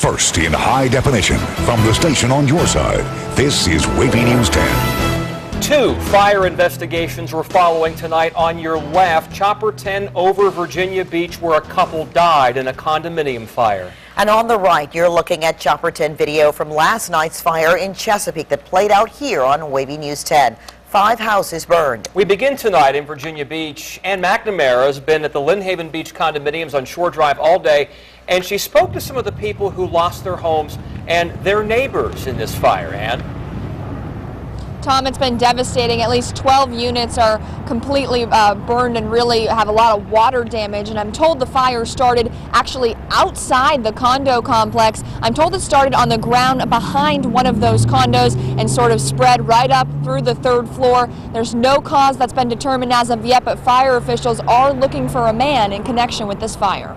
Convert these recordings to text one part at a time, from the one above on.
First in high definition from the station on your side, this is WAVY News 10. 2 fire investigations we're following tonight on your left. Chopper 10 over Virginia Beach, where a couple died in a condominium fire. And on the right, you're looking at Chopper 10 video from last night's fire in Chesapeake that played out here on WAVY News 10. 5 houses burned. We begin tonight in Virginia Beach. Ann McNamara has been at the Lynnhaven Beach condominiums on Shore Drive all day, and she spoke to some of the people who lost their homes and their neighbors in this fire. Ann? Tom, it's been devastating. At least 12 units are completely burned and really have a lot of water damage. And I'm told the fire started actually outside the condo complex. I'm told it started on the ground behind one of those condos and sort of spread right up through the 3rd floor. There's no cause that's been determined as of yet, but fire officials are looking for a man in connection with this fire.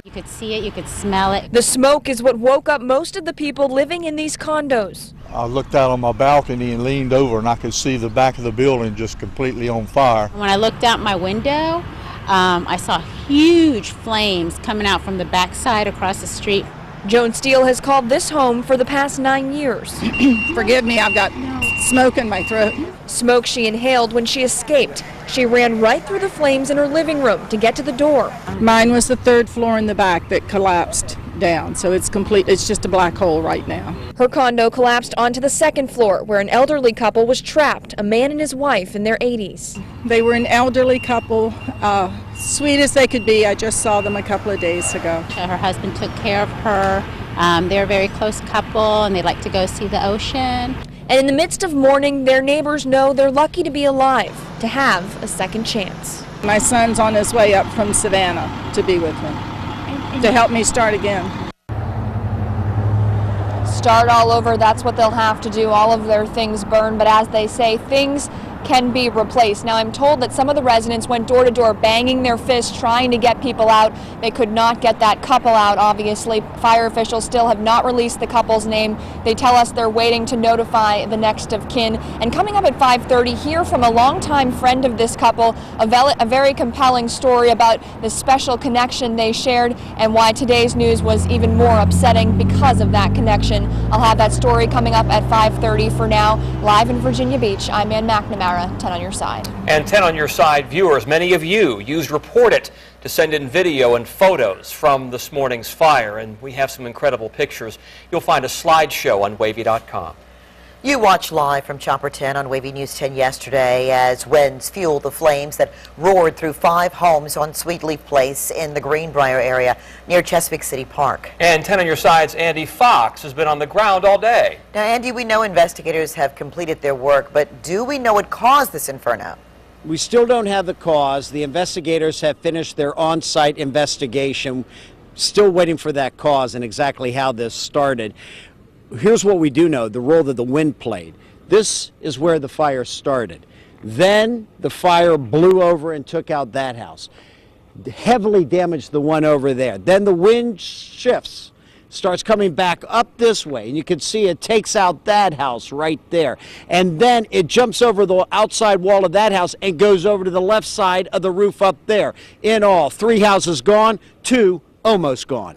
You could see it, you could smell it. The smoke is what woke up most of the people living in these condos. I looked out on my balcony and leaned over, and I could see the back of the building just completely on fire. When I looked out my window, I saw huge flames coming out from the backside across the street. Joan Steele has called this home for the past 9 years. Forgive me, I've got smoke in my throat. Smoke she inhaled when she escaped. She ran right through the flames in her living room to get to the door. Mine was the 3rd floor in the back that collapsed down, so it's complete. It's just a black hole right now. Her condo collapsed onto the 2nd floor, where an elderly couple was trapped, a man and his wife in their 80s. They were an elderly couple, sweet as they could be. I just saw them a couple of days ago. Her husband took care of her. They're a very close couple, and they like to go see the ocean. And in the midst of mourning, their neighbors know they're lucky to be alive, to have a second chance. My son's on his way up from Savannah to be with me, to help me start again. Start all over, that's what they'll have to do. All of their things burn, but as they say, things can be replaced. Now, I'm told that some of the residents went door to door banging their fists trying to get people out. They could not get that couple out, obviously. Fire officials still have not released the couple's name. They tell us they're waiting to notify the next of kin. And coming up at 5:30, hear from a longtime friend of this couple, a very compelling story about the special connection they shared and why today's news was even more upsetting because of that connection. I'll have that story coming up at 5:30. For now, live in Virginia Beach, I'm Ann McNamara. 10 on your side. And 10 on your side viewers, many of you used Report It to send in video and photos from this morning's fire, and we have some incredible pictures. You'll find a slideshow on WAVY.com. You watched live from Chopper 10 on WAVY News 10 yesterday as winds fueled the flames that roared through 5 homes on Sweetleaf Place in the Greenbrier area near Chesapeake City Park. And 10 on your side's Andy Fox has been on the ground all day. Now, Andy, we know investigators have completed their work, but do we know what caused this inferno? We still don't have the cause. The investigators have finished their on-site investigation, still waiting for that cause and exactly how this started. Here's what we do know, the role that the wind played. This is where the fire started. Then the fire blew over and took out that house. Heavily damaged the one over there. Then the wind shifts, starts coming back up this way, and you can see it takes out that house right there. And then it jumps over the outside wall of that house and goes over to the left side of the roof up there. In all, 3 houses gone, 2 almost gone.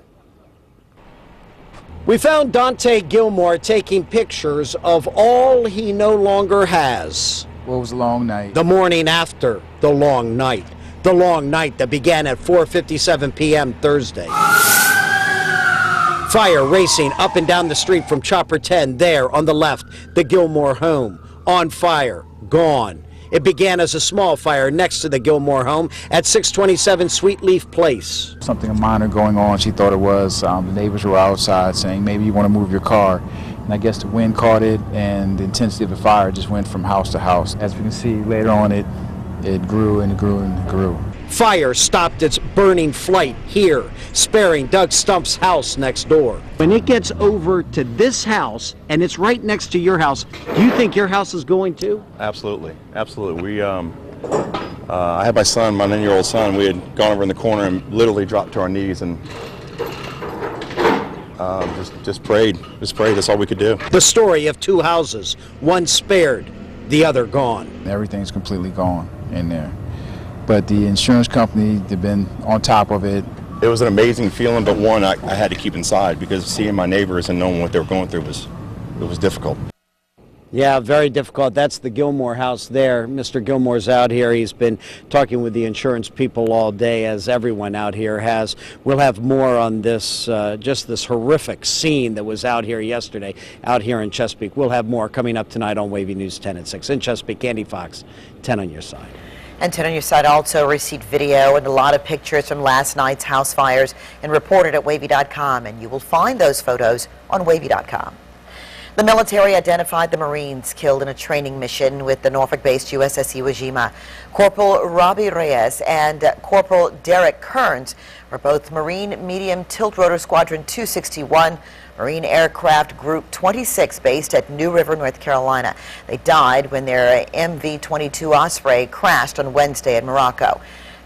We found Dante Gilmore taking pictures of all he no longer has. What was a long night? The morning after the long night. The long night that began at 4:57 p.m. Thursday. Fire racing up and down the street from Chopper 10 there on the left. The Gilmore home on fire, gone. It began as a small fire next to the Gilmore home at 627 Sweetleaf Place. Something minor going on, she thought it was. The neighbors were outside saying, maybe you want to move your car. And I guess the wind caught it, and the intensity of the fire just went from house to house. As we can see later on, it grew and grew and grew. Fire stopped its burning flight here, sparing Doug Stump's house next door. When it gets over to this house, and it's right next to your house, do you think your house is going to? Absolutely, absolutely. We, I had my son, my 9-year-old son, we had gone over in the corner and literally dropped to our knees and just prayed. Just prayed, that's all we could do. The story of 2 houses, one spared, the other gone. Everything's completely gone in there. But the insurance company, they've been on top of it. It was an amazing feeling, but one I had to keep inside because seeing my neighbors and knowing what they were going through was difficult. Yeah, very difficult. That's the Gilmore house there. Mr. Gilmore's out here. He's been talking with the insurance people all day, as everyone out here has. We'll have more on this, just this horrific scene that was out here yesterday, out here in Chesapeake. We'll have more coming up tonight on WAVY News 10 at 6. In Chesapeake, Andy Fox, 10 on your side. And 10 on your side also received video and a lot of pictures from last night's house fires and reported at WAVY.com. And you will find those photos on WAVY.com. The military identified the Marines killed in a training mission with the Norfolk-based USS Iwo Jima. Corporal Robbie Reyes and Corporal Derek Kearns were both Marine Medium Tilt Rotor Squadron 261, Marine Aircraft Group 26 based at New River, North Carolina. They died when their MV-22 Osprey crashed on Wednesday in Morocco.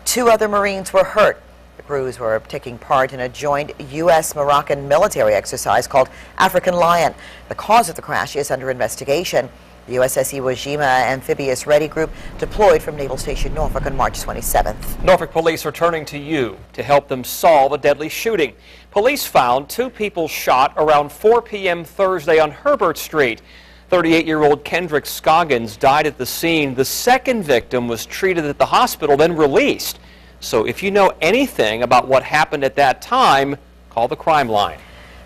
2 other Marines were hurt. The crews were taking part in a joint U.S.-Moroccan military exercise called African Lion. The cause of the crash is under investigation. The USS Iwo Jima Amphibious Ready Group deployed from Naval Station Norfolk on March 27th. Norfolk police are turning to you to help them solve a deadly shooting. Police found 2 people shot around 4 p.m. Thursday on Herbert Street. 38-year-old Kendrick Scoggins died at the scene. The second victim was treated at the hospital, then released. So if you know anything about what happened at that time, call the crime line.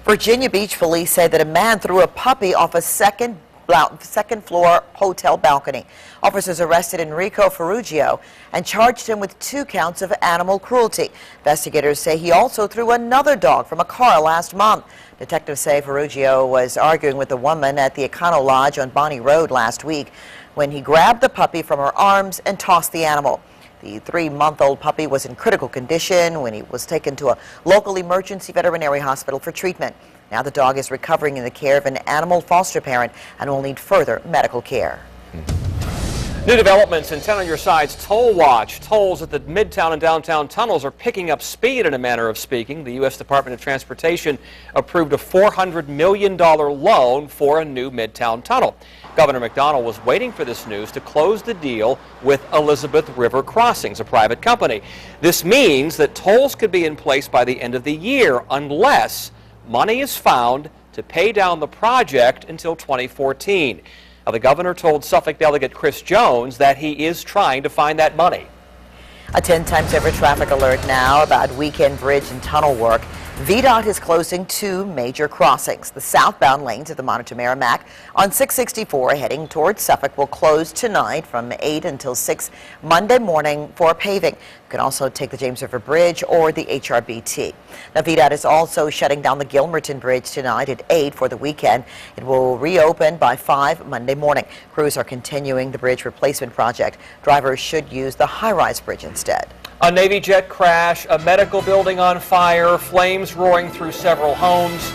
Virginia Beach police say that a man threw a puppy off a second floor hotel balcony. Officers arrested Enrico Ferrugio and charged him with 2 counts of animal cruelty. Investigators say he also threw another dog from a car last month. Detectives say Ferrugio was arguing with a woman at the Econo Lodge on Bonnie Road last week when he grabbed the puppy from her arms and tossed the animal. The 3-month-old puppy was in critical condition when he was taken to a local emergency veterinary hospital for treatment. Now the dog is recovering in the care of an animal foster parent and will need further medical care. New developments in 10 on your side's Toll Watch. Tolls at the Midtown and downtown tunnels are picking up speed in a manner of speaking. The U.S. Department of Transportation approved a $400 million loan for a new Midtown tunnel. Governor McDonnell was waiting for this news to close the deal with Elizabeth River Crossings, a private company. This means that tolls could be in place by the end of the year unless money is found to pay down the project until 2014. Now, the governor told Suffolk Delegate Chris Jones that he is trying to find that money. A 10 times over traffic alert now about weekend bridge and tunnel work. VDOT is closing 2 major crossings. The southbound lanes of the Monitor Merrimack on 664 heading towards Suffolk will close tonight from 8 until 6 Monday morning for paving. You can also take the James River Bridge or the HRBT. Now, VDOT is also shutting down the Gilmerton Bridge tonight at 8 for the weekend. It will reopen by 5 Monday morning. Crews are continuing the bridge replacement project. Drivers should use the high-rise bridge instead. A Navy jet crash, a medical building on fire, flames roaring through several homes.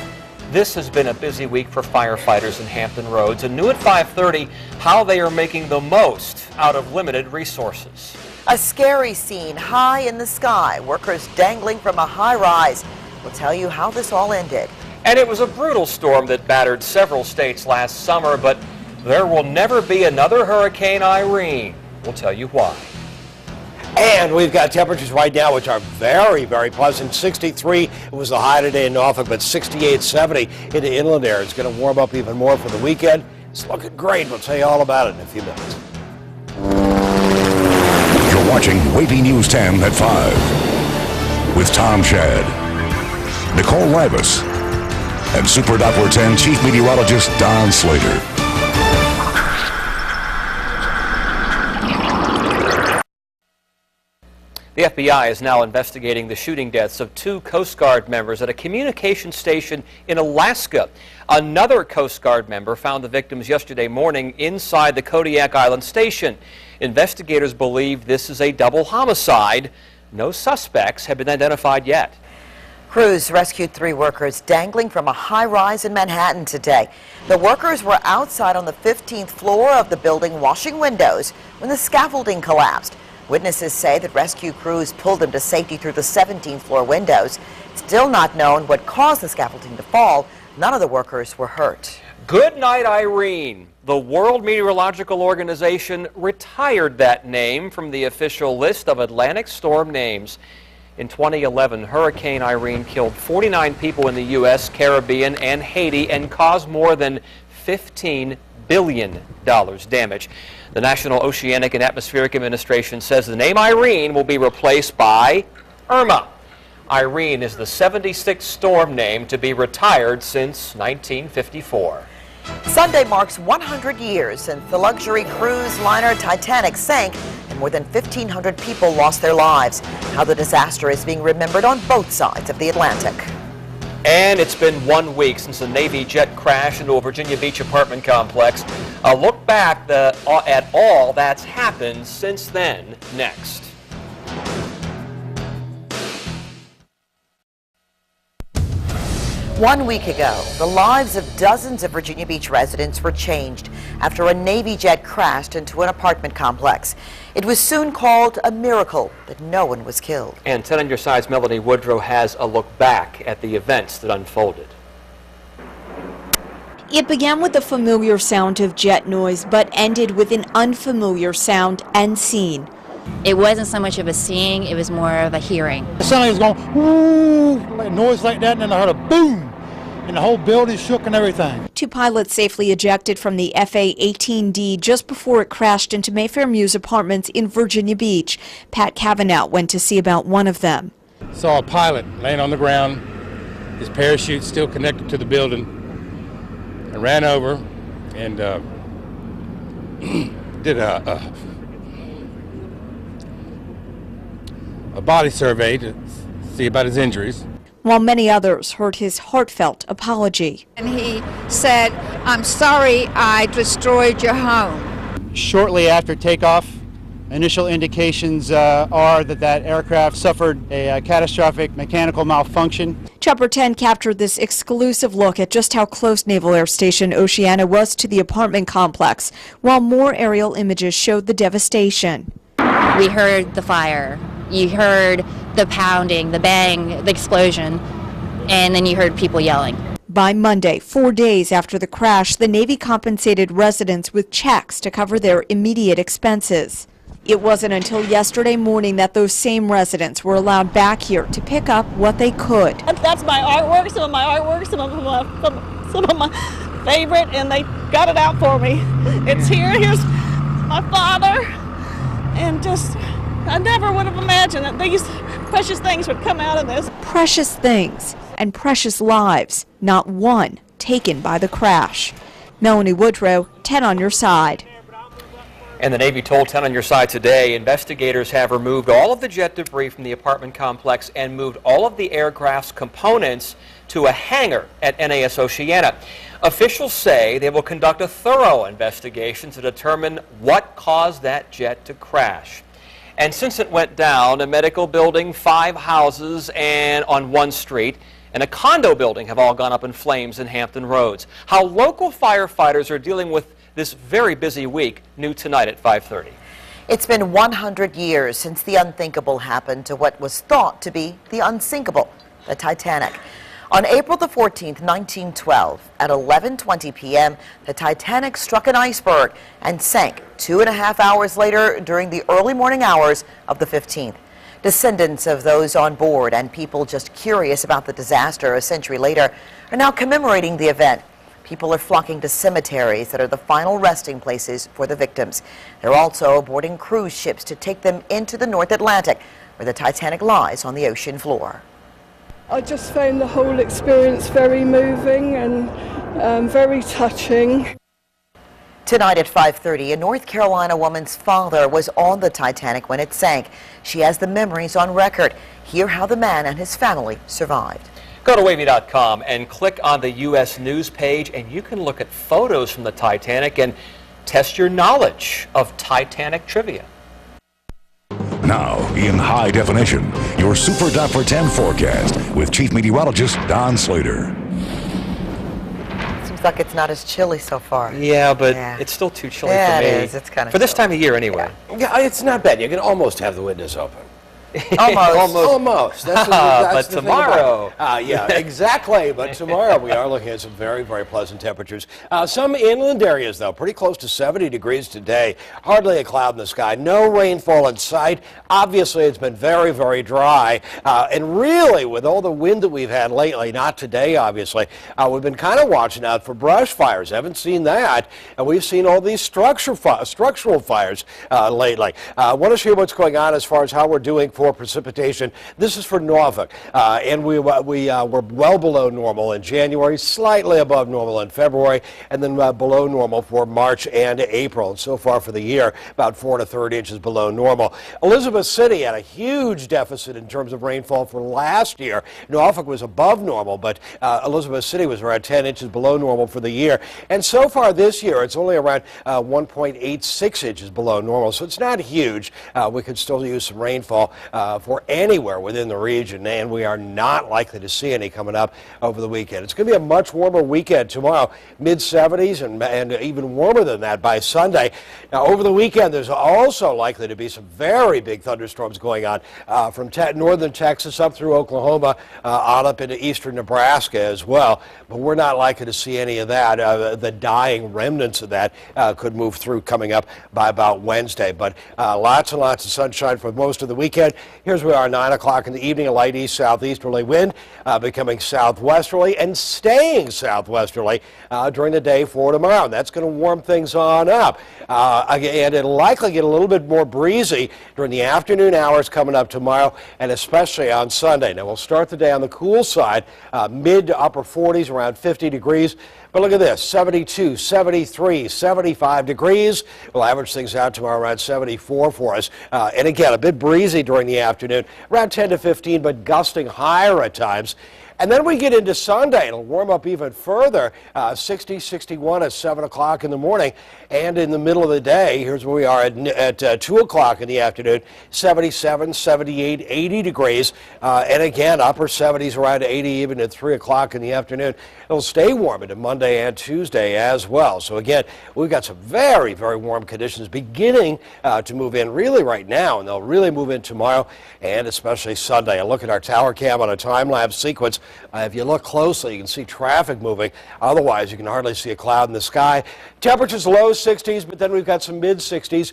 This has been a busy week for firefighters in Hampton Roads. And new at 5:30, how they are making the most out of limited resources. A scary scene high in the sky. Workers dangling from a high rise. We'll tell you how this all ended. And it was a brutal storm that battered several states last summer, but there will never be another Hurricane Irene. We'll tell you why. And we've got temperatures right now which are very, very pleasant. 63 was the high today in Norfolk, but 68, 70 into inland air. It's going to warm up even more for the weekend. It's looking great. We'll tell you all about it in a few minutes. You're watching WAVY News 10 at 5 with Tom Shad, Nicole Rivas, and Super Doppler 10 Chief Meteorologist Don Slater. The FBI is now investigating the shooting deaths of 2 Coast Guard members at a communication station in Alaska. Another Coast Guard member found the victims yesterday morning inside the Kodiak Island station. Investigators believe this is a double homicide. No suspects have been identified yet. Crews rescued 3 workers dangling from a high-rise in Manhattan today. The workers were outside on the 15th floor of the building washing windows when the scaffolding collapsed. Witnesses say that rescue crews pulled them to safety through the 17th floor windows. Still not known what caused the scaffolding to fall. None of the workers were hurt. Good night, Irene. The World Meteorological Organization retired that name from the official list of Atlantic storm names. In 2011, Hurricane Irene killed 49 people in the U.S., Caribbean, and Haiti and caused more than $15 billion damage. The National Oceanic and Atmospheric Administration says the name Irene will be replaced by Irma. Irene is the 76th storm name to be retired since 1954. Sunday marks 100 years since the luxury cruise liner Titanic sank and more than 1,500 people lost their lives. How the disaster is being remembered on both sides of the Atlantic. And it's been 1 week since a Navy jet crashed into a Virginia Beach apartment complex. A look back at all that's happened since then, next. One week ago, the lives of dozens of Virginia Beach residents were changed after a Navy jet crashed into an apartment complex. It was soon called a miracle that no one was killed. And 10 on your side's Melanie Woodrow has a look back at the events that unfolded. It began with the familiar sound of jet noise, but ended with an unfamiliar sound and scene. It wasn't so much of a seeing, it was more of a hearing. The sound was going, whoo, like noise like that, and then I heard a boom, and the whole building shook and everything. Two pilots safely ejected from the FA-18D just before it crashed into Mayfair Mews Apartments in Virginia Beach. Pat Cavanaugh went to see about one of them. Saw a pilot laying on the ground, his parachute still connected to the building, and ran over and did a body survey to see about his injuries. While many others heard his heartfelt apology. And he said, "I'm sorry I destroyed your home." Shortly after takeoff, initial indications are that aircraft suffered a catastrophic mechanical malfunction. Chopper 10 captured this exclusive look at just how close Naval Air Station Oceana was to the apartment complex, while more aerial images showed the devastation. We heard the fire. You heard the pounding, the bang, the explosion, and then you heard people yelling. By Monday, 4 days after the crash, the Navy compensated residents with checks to cover their immediate expenses. It wasn't until yesterday morning that those same residents were allowed back here to pick up what they could. That's my artwork, some of my artwork, some of my favorite, and they got it out for me. It's here. Here's my father, and just I never would have imagined that these precious things would come out of this. Precious things and precious lives, not one taken by the crash. Melanie Woodrow, 10 on your side. And the Navy told 10 on your side today, investigators have removed all of the jet debris from the apartment complex and moved all of the aircraft's components to a hangar at NAS Oceana. Officials say they will conduct a thorough investigation to determine what caused that jet to crash. And since it went down, a medical building, 5 houses and on 1 street, and a condo building have all gone up in flames in Hampton Roads. How local firefighters are dealing with this very busy week, new tonight at 5:30. It's been 100 years since the unthinkable happened to what was thought to be the unsinkable, the Titanic. On April the 14th, 1912, at 11:20 p.m., the Titanic struck an iceberg and sank 2.5 hours later during the early morning hours of the 15th. Descendants of those on board and people just curious about the disaster a century later are now commemorating the event. People are flocking to cemeteries that are the final resting places for the victims. They're also boarding cruise ships to take them into the North Atlantic, where the Titanic lies on the ocean floor. I just found the whole experience very moving and very touching. Tonight at 5:30, a North Carolina woman's father was on the Titanic when it sank. She has the memories on record. Hear how the man and his family survived. Go to WAVY.com and click on the U.S. News page, and you can look at photos from the Titanic and test your knowledge of Titanic trivia. Now, in high definition, your Super Doppler 10 forecast with Chief Meteorologist Don Slater. Seems like it's not as chilly so far. Yeah, but it's still too chilly for me. It is. It's kind of for this time of year, anyway. Yeah, it's not bad. You can almost have the windows open. Almost. That's but the tomorrow. Yeah, exactly. But tomorrow we are looking at some very, very pleasant temperatures. Some inland areas, though, pretty close to 70 degrees today. Hardly a cloud in the sky. No rainfall in sight. Obviously, it's been very, very dry. And really, with all the wind that we've had lately, not today, obviously, we've been kind of watching out for brush fires. Haven't seen that. And we've seen all these structural fires lately. I want to show you what's going on as far as how we're doing for precipitation. This is for Norfolk, and we were well below normal in January, slightly above normal in February, and then below normal for March and April. And so far for the year, about 4 1/3 inches below normal. Elizabeth City had a huge deficit in terms of rainfall for last year. Norfolk was above normal, but Elizabeth City was around 10 inches below normal for the year. And so far this year, it's only around 1.86 inches below normal, so it's not huge. We could still use some rainfall for anywhere within the region, and we are not likely to see any coming up over the weekend. It's going to be a much warmer weekend tomorrow, mid-70s and even warmer than that by Sunday. Now, over the weekend, there's also likely to be some very big thunderstorms going on from northern Texas up through Oklahoma on up into eastern Nebraska as well, but we're not likely to see any of that. The dying remnants of that could move through coming up by about Wednesday, but lots and lots of sunshine for most of the weekend. Here's where we are, 9 o'clock in the evening, a light east-southeasterly wind becoming southwesterly and staying southwesterly during the day for tomorrow. And that's going to warm things on up. And it'll likely get a little bit more breezy during the afternoon hours coming up tomorrow, and especially on Sunday. Now, we'll start the day on the cool side, mid to upper 40s, around 50 degrees. But look at this, 72, 73, 75 degrees. We'll average things out tomorrow around 74 for us. And again, a bit breezy during the afternoon, around 10 to 15, but gusting higher at times. And then we get into Sunday. It'll warm up even further, 60, 61 at 7 o'clock in the morning. And in the middle of the day, here's where we are at 2 o'clock in the afternoon, 77, 78, 80 degrees. And again, upper 70s around 80 even at 3 o'clock in the afternoon. It'll stay warm into Monday and Tuesday as well. So again, we've got some very, very warm conditions beginning to move in really right now. And they'll really move in tomorrow and especially Sunday. A look at our tower cam on a time-lapse sequence. If you look closely, you can see traffic moving. Otherwise, you can hardly see a cloud in the sky. Temperatures low 60s, but then we've got some mid-60s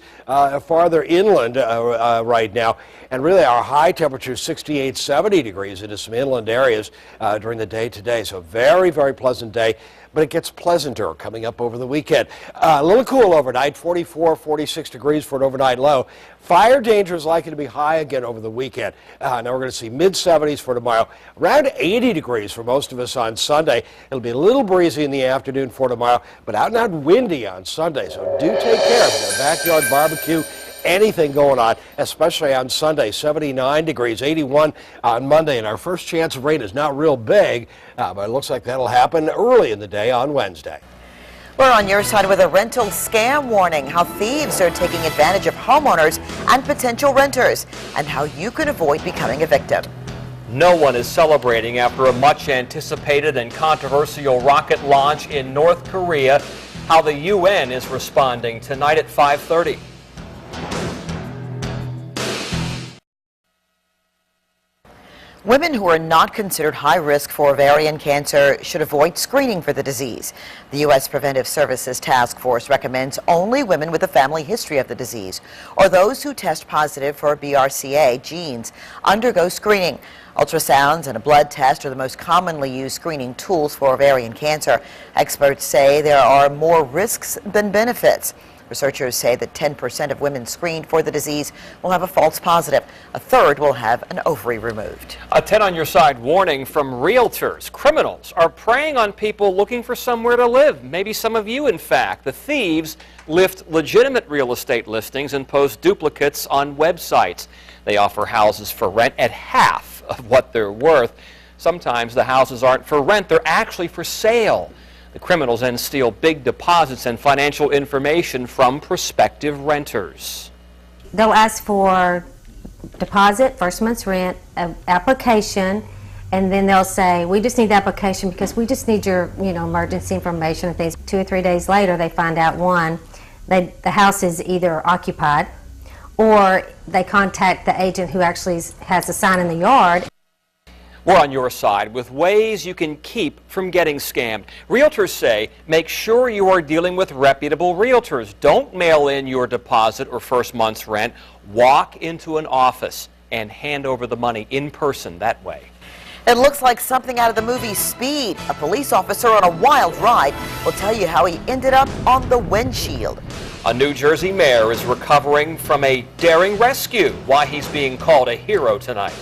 farther inland right now. And really, our high temperature is 68, 70 degrees into some inland areas during the day today. So very, very pleasant day. But it gets pleasanter coming up over the weekend. A little cool overnight, 44, 46 degrees for an overnight low. Fire danger is likely to be high again over the weekend. Now we're going to see mid-70s for tomorrow, around 80 degrees for most of us on Sunday. It'll be a little breezy in the afternoon for tomorrow, but out and out windy on Sunday. So do take care of your backyard barbecue. Anything going on, especially on Sunday, 79 degrees, 81 on Monday, and our first chance of rain is not real big, but it looks like that'll happen early in the day on Wednesday. We're on your side with a rental scam warning, how thieves are taking advantage of homeowners and potential renters, and how you can avoid becoming a victim. No one is celebrating after a much anticipated and controversial rocket launch in North Korea. How the UN is responding tonight at 5:30. Women who are not considered high risk for ovarian cancer should avoid screening for the disease. The U.S. Preventive Services Task Force recommends only women with a family history of the disease or those who test positive for BRCA genes undergo screening. Ultrasounds and a blood test are the most commonly used screening tools for ovarian cancer. Experts say there are more risks than benefits. Researchers say that 10% of women screened for the disease will have a false positive. A third will have an ovary removed. A 10 on your side warning from realtors. Criminals are preying on people looking for somewhere to live. Maybe some of you, in fact. The thieves lift legitimate real estate listings and post duplicates on websites. They offer houses for rent at half of what they're worth. Sometimes the houses aren't for rent, they're actually for sale. The criminals then steal big deposits and financial information from prospective renters. They'll ask for deposit, first month's rent, an application, and then they'll say, we just need the application because we just need your emergency information and things. 2 or 3 days later, they find out, one, the house is either occupied or they contact the agent who actually has the sign in the yard. We're on your side with ways you can keep from getting scammed. Realtors say make sure you are dealing with reputable realtors. Don't mail in your deposit or first month's rent. Walk into an office and hand over the money in person that way. It looks like something out of the movie Speed. A police officer on a wild ride will tell you how he ended up on the windshield. A New Jersey mayor is recovering from a daring rescue. Why he's being called a hero tonight.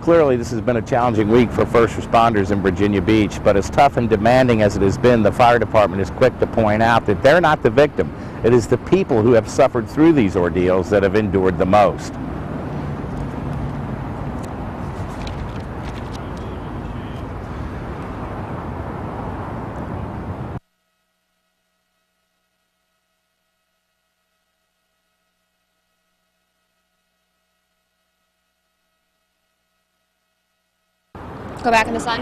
Clearly, this has been a challenging week for first responders in Virginia Beach, but as tough and demanding as it has been, the fire department is quick to point out that they're not the victim. It is the people who have suffered through these ordeals that have endured the most. Go back in the sun.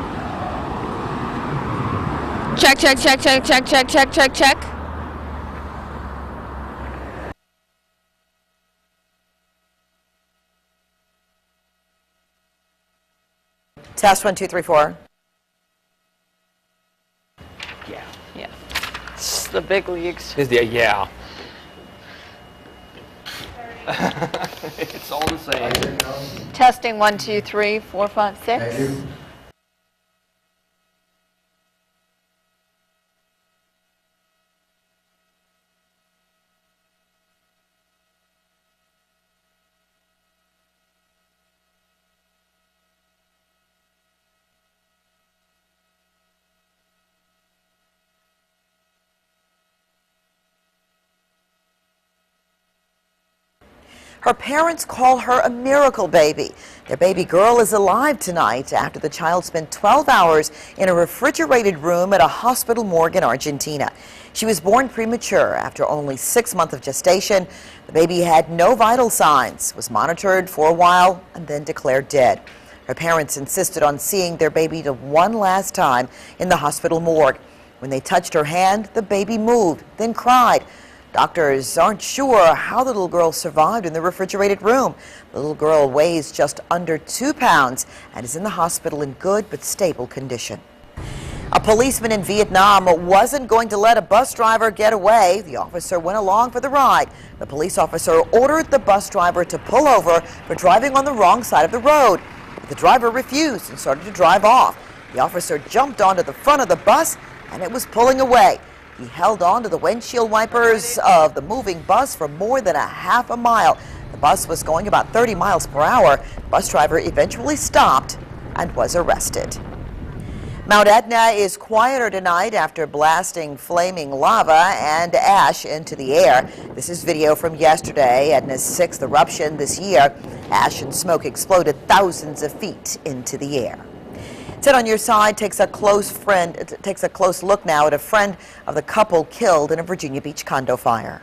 Check, check, check, check, check, check, check, check, check. Test 1, 2, 3, 4. Yeah. Yeah. It's the big leagues. Yeah. It's all the same. Testing 1, 2, 3, 4, 5, 6. Her parents call her a miracle baby. Their baby girl is alive tonight after the child spent 12 hours in a refrigerated room at a hospital morgue in Argentina. She was born premature after only 6 months of gestation. The baby had no vital signs, was monitored for a while, and then declared dead. Her parents insisted on seeing their baby one last time in the hospital morgue. When they touched her hand, the baby moved, then cried. Doctors aren't sure how the little girl survived in the refrigerated room. The little girl weighs just under 2 pounds and is in the hospital in good but stable condition. A policeman in Vietnam wasn't going to let a bus driver get away. The officer went along for the ride. The police officer ordered the bus driver to pull over for driving on the wrong side of the road. But the driver refused and started to drive off. The officer jumped onto the front of the bus and it was pulling away. He held on to the windshield wipers of the moving bus for more than a half a mile. The bus was going about 30 miles per hour. The bus driver eventually stopped and was arrested. Mount Etna is quieter tonight after blasting flaming lava and ash into the air. This is video from yesterday, Etna's 6th eruption this year. Ash and smoke exploded thousands of feet into the air. 10 on your side takes a close look now at a friend of the couple killed in a Virginia Beach condo fire.